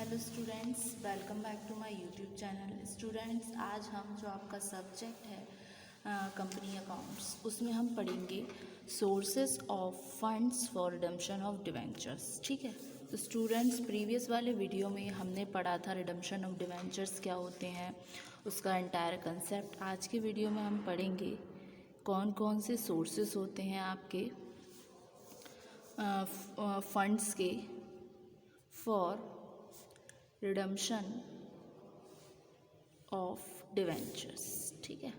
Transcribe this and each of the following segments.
Hello students, welcome back to my YouTube channel. Students, आज हम जो आपका सब्जेक्ट है कंपनी अकाउंट्स, उसमें हम पढ़ेंगे sources of funds for redemption of debentures. ठीक है, तो स्टूडेंट्स प्रीवियस वाले वीडियो में हमने पढ़ा था रिडम्पशन ऑफ डिवेंचर्स क्या होते हैं, उसका एंटायर कंसेप्ट। आज के वीडियो में हम पढ़ेंगे कौन कौन से सोर्सेस होते हैं आपके फंड्स के फॉर रिडम्पशन ऑफ डिवेंचर्स। ठीक है,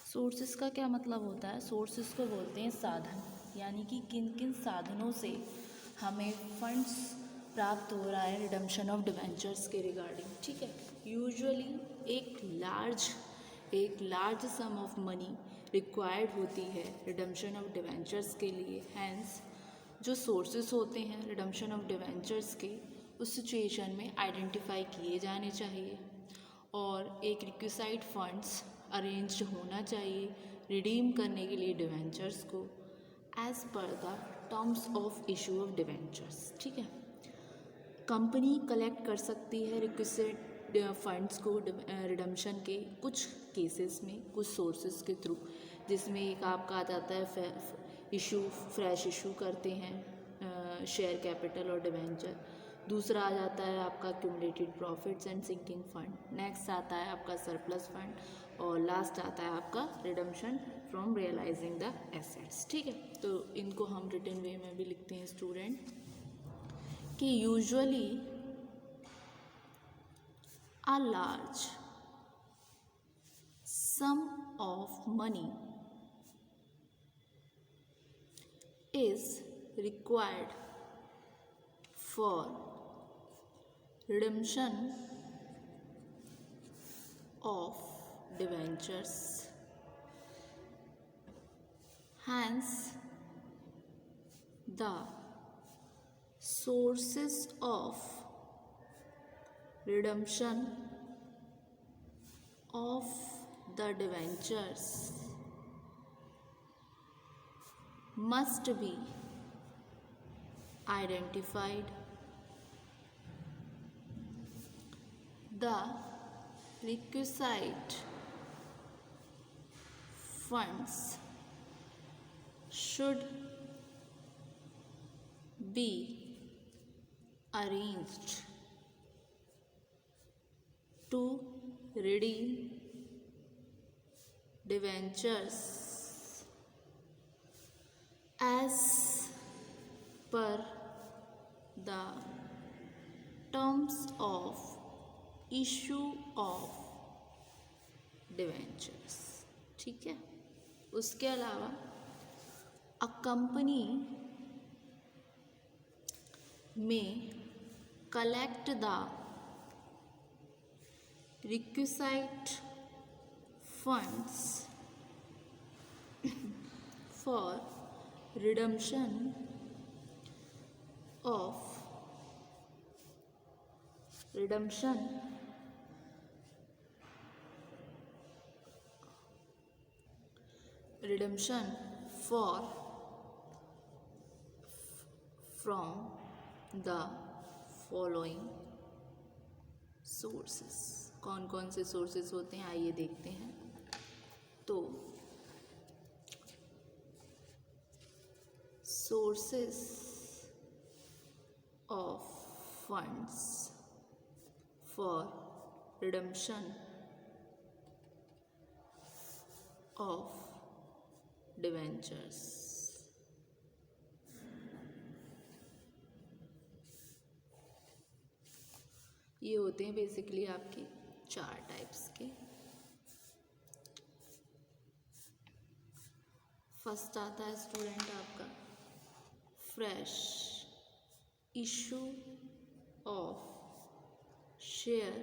सोर्सेस का क्या मतलब होता है? सोर्सेस को बोलते हैं साधन, यानी कि किन किन साधनों से हमें फंड्स प्राप्त हो रहा है रिडम्पशन ऑफ डिवेंचर्स के रिगार्डिंग। ठीक है, यूजुअली एक large some of money required होती है रिडम्पशन ऑफ डिवेंचर्स के लिए। हैंस जो सोर्सेस होते हैं रिडम्पशन ऑफ डिवेंचर्स के, उस सिचुएशन में आइडेंटिफाई किए जाने चाहिए और एक रिक्विसाइड फंड्स अरेंज्ड होना चाहिए रिडीम करने के लिए डिवेंचर्स को as per the terms of issue of debentures. ठीक है, कंपनी कलेक्ट कर सकती है रिक्विसाइड फंड्स को रिडम्पशन के कुछ केसेस में, कुछ सोर्सेज के थ्रू, जिसमें एक आपका आ जाता है फ्रेश इशू करते हैं शेयर कैपिटल और डिवेंचर। दूसरा आ जाता है आपका cumulated profits and sinking fund. Next आता है आपका सरप्लस फंड और लास्ट आता है आपका redemption from realising the assets. ठीक है, तो इनको हम रिटन वे में भी लिखते हैं स्टूडेंट कि usually a large sum of money is required for redemption of debentures. Hence, the sources of redemption of the debentures must be identified. The requisite funds should be arranged to redeem debentures as per the terms of issue of debentures। ठीक है, उसके अलावा a company may collect the requisite funds for redemption for from the following sources. कौन कौन से sources होते हैं आइए देखते हैं। तो sources of funds for redemption of debentures. ये होते हैं बेसिकली आपके 4 टाइप्स के। फर्स्ट आता है स्टूडेंट आपका fresh issue of share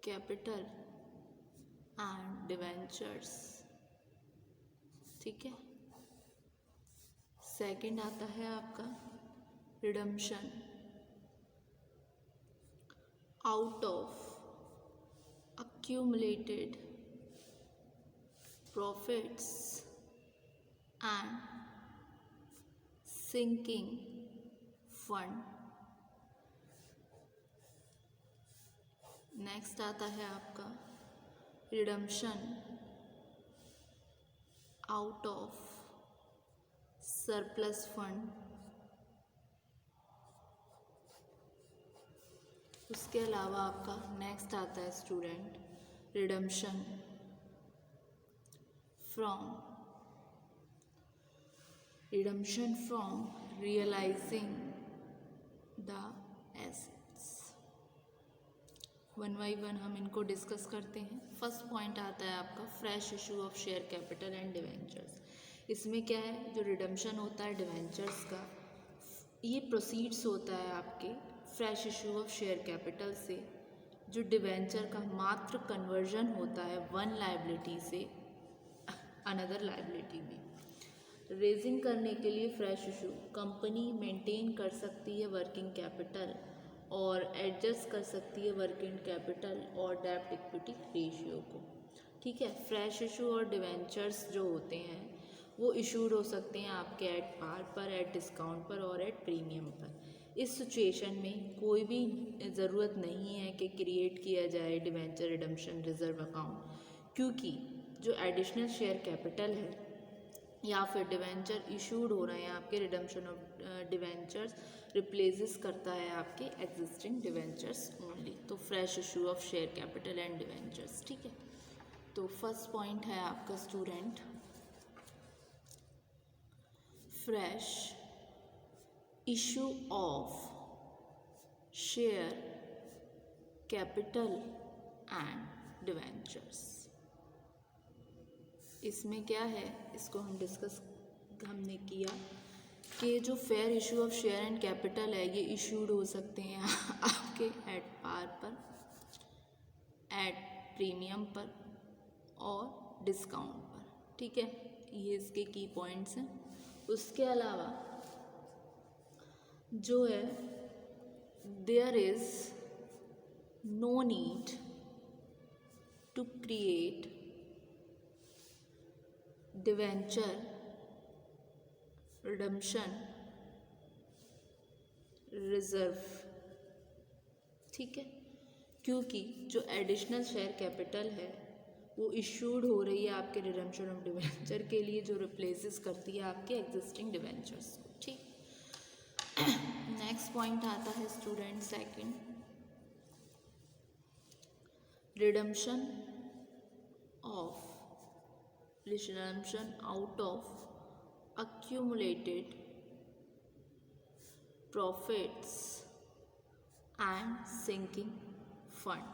capital and debentures. ठीक है, सेकंड आता है आपका redemption out of accumulated profits and sinking fund next आता है आपका redemption out of surplus fund. उसके अलावा आपका नेक्स्ट आता है student redemption from realising the assets. One by one हम इनको डिस्कस करते हैं। फर्स्ट पॉइंट आता है आपका fresh issue of share capital and debentures. इसमें क्या है, जो रिडम्पशन होता है डिवेंचर्स का, ये प्रोसीड्स होता है आपके fresh issue of share capital से। जो डिवेंचर का मात्र कन्वर्जन होता है वन लायबिलिटी से अनदर लायबिलिटी में। रेजिंग करने के लिए फ्रेश इशू कंपनी मेंटेन कर सकती है वर्किंग कैपिटल और एडजस्ट कर सकती है वर्किंग कैपिटल और डेब्ट इक्विटी रेशियो को। ठीक है, फ्रेश इशू और डिवेंचर्स जो होते हैं वो इशूड हो सकते हैं आपके एट पार पर, एट डिस्काउंट पर और एट प्रीमियम पर। इस सिचुएशन में कोई भी ज़रूरत नहीं है कि क्रिएट किया जाए डिवेंचर रिडम्पशन रिजर्व अकाउंट, क्योंकि जो एडिशनल शेयर कैपिटल है या फिर डिवेंचर इशूड हो रहे हैं आपके रिडम्पशन ऑफ डिवेंचर्स रिप्लेसेस करता है आपके एग्जिस्टिंग डिवेंचर्स ओनली। तो fresh issue of share capital and debentures. ठीक है, तो फर्स्ट पॉइंट है आपका student fresh issue of share capital and debentures. इसमें क्या है, इसको हम डिस्कस हमने किया कि जो fair issue of share and capital है ये इशूड हो सकते हैं आपके एट पार पर, एट प्रीमियम पर और डिस्काउंट पर। ठीक है, ये इसके की पॉइंट्स हैं। उसके अलावा जो है there is no need to create debenture redemption reserve. ठीक है, क्योंकि जो एडिशनल शेयर कैपिटल है वो इशूड हो रही है आपके रिडम्पशन ऑफ डिवेंचर के लिए, जो रिप्लेसेस करती है आपके एग्जिस्टिंग डिवेंचर्स को। ठीक, नेक्स्ट पॉइंट आता है student second redemption out of accumulated profits and sinking fund।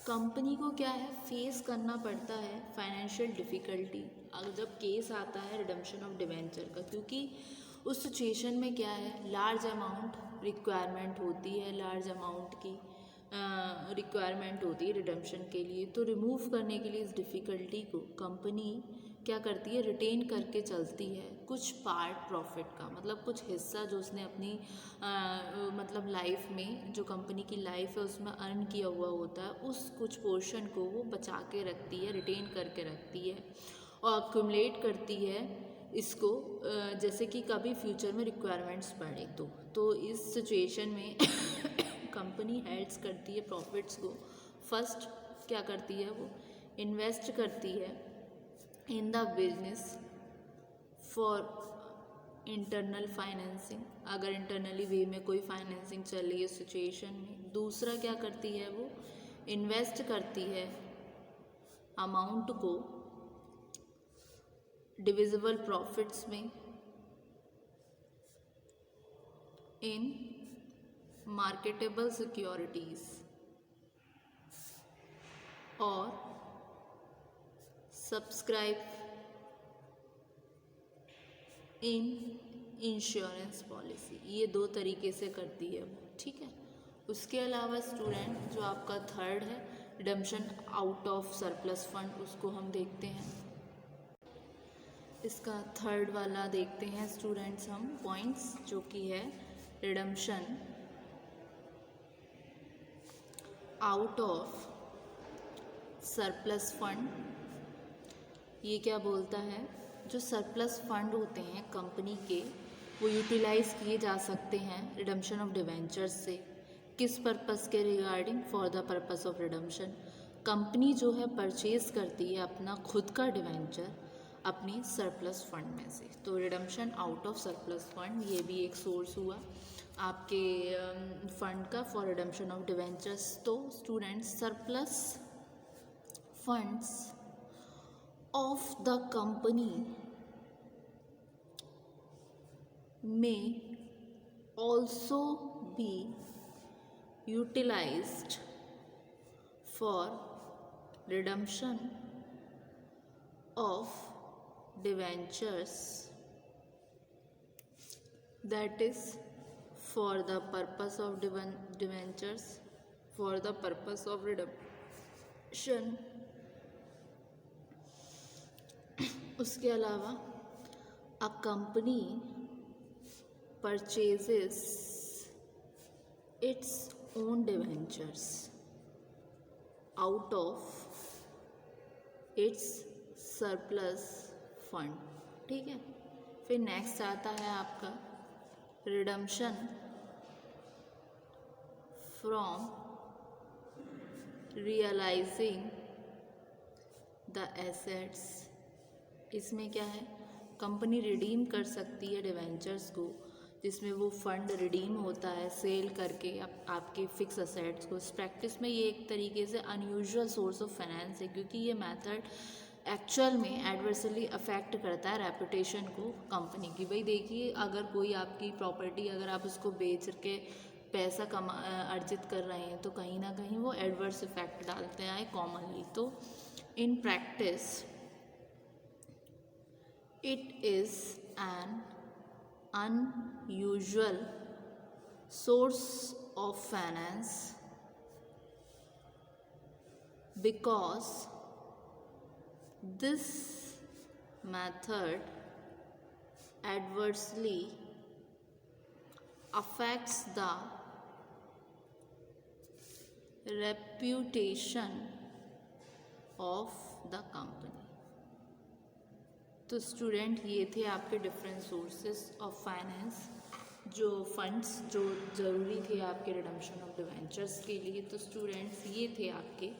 Company को क्या है, फेस करना पड़ता है फाइनेंशियल डिफ़िकल्टी अगर जब केस आता है रिडम्पशन ऑफ डिवेंचर का, क्योंकि उस सिचुएशन में क्या है, लार्ज अमाउंट रिक्वायरमेंट होती है, लार्ज अमाउंट की रिक्वायरमेंट होती है रिडम्पशन के लिए। तो रिमूव करने के लिए इस डिफ़िकल्टी को कंपनी क्या करती है, रिटेन करके चलती है कुछ पार्ट प्रॉफिट का, मतलब कुछ हिस्सा जो उसने अपनी मतलब लाइफ में, जो कंपनी की लाइफ है उसमें अर्न किया हुआ होता है, उस कुछ पोर्शन को वो बचा के रखती है, रिटेन करके रखती है और अक्यूमुलेट करती है इसको, जैसे कि कभी फ्यूचर में रिक्वायरमेंट्स बढ़े तो इस सिचुएशन में कंपनी हेल्ड्स करती है प्रॉफिट्स को। फर्स्ट क्या करती है, वो इन्वेस्ट करती है in the business for internal financing, अगर इंटरनली वे में कोई फाइनेंसिंग चल रही है सिचुएशन में। दूसरा क्या करती है, वो इन्वेस्ट करती है अमाउंट को डिविजिबल प्रॉफिट्स में इन मार्केटेबल सिक्योरिटीज और सब्सक्राइब इन इंश्योरेंस पॉलिसी। ये दो तरीके से करती है वो। ठीक है, उसके अलावा स्टूडेंट जो आपका थर्ड है redemption out of surplus fund, उसको हम देखते हैं। इसका थर्ड वाला देखते हैं स्टूडेंट्स हम पॉइंट्स, जो कि है redemption out of surplus fund. ये क्या बोलता है, जो सरप्लस फंड होते हैं कंपनी के वो यूटिलाइज़ किए जा सकते हैं रिडम्पशन ऑफ डिवेंचर्स से। किस पर्पस के regarding? For the purpose of redemption. Company जो है परचेज करती है अपना खुद का डिवेंचर अपनी सरप्लस फंड में से। तो redemption out of surplus fund ये भी एक सोर्स हुआ आपके फंड का फॉर रिडम्पशन ऑफ डिवेंचर्स। तो students, surplus funds of the company may also be utilized for redemption of debentures, that is for the purpose of debentures, for the purpose of redemption। उसके अलावा a company purchases its own debentures out of its surplus fund। ठीक है, फिर next आता है आपका redemption from realising the assets. इसमें क्या है, कंपनी रिडीम कर सकती है डिवेंचर्स को, जिसमें वो फंड रिडीम होता है सेल करके आपके फिक्स असेट्स को। इस प्रैक्टिस में ये एक तरीके से अनयूजुअल सोर्स ऑफ फाइनेंस है, क्योंकि ये मेथड एक्चुअल में एडवर्सली अफेक्ट करता है रेपुटेशन को कंपनी की। भाई देखिए, अगर कोई आपकी प्रॉपर्टी अगर आप उसको बेच के पैसा अर्जित कर रहे हैं तो कहीं ना कहीं वो एडवर्स इफेक्ट डालते हैं कॉमनली। तो in practice it is an unusual source of finance because this method adversely affects the reputation of the company। तो स्टूडेंट, ये थे आपके डिफरेंट सोर्सेस ऑफ फाइनेंस, जो फंड्स जो ज़रूरी थे आपके रिडम्पशन ऑफ डिवेंचर्स के लिए। तो स्टूडेंट्स, ये थे आपके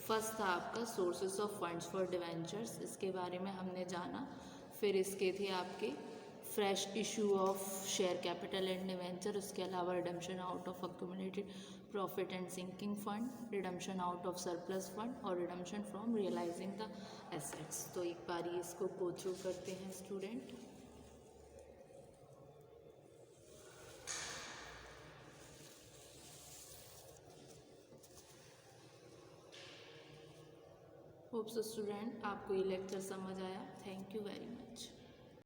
फर्स्ट था आपका sources of funds for debentures, इसके बारे में हमने जाना। फिर इसके थे आपके fresh issue of share capital and debenture, उसके अलावा redemption out of accumulated profit and sinking fund, redemption out of surplus fund और redemption from realising the assets. तो एक बार इसको गो थ्रू करते हैं स्टूडेंट। होप सो स्टूडेंट आपको ये लेक्चर समझ आया। Thank you very much.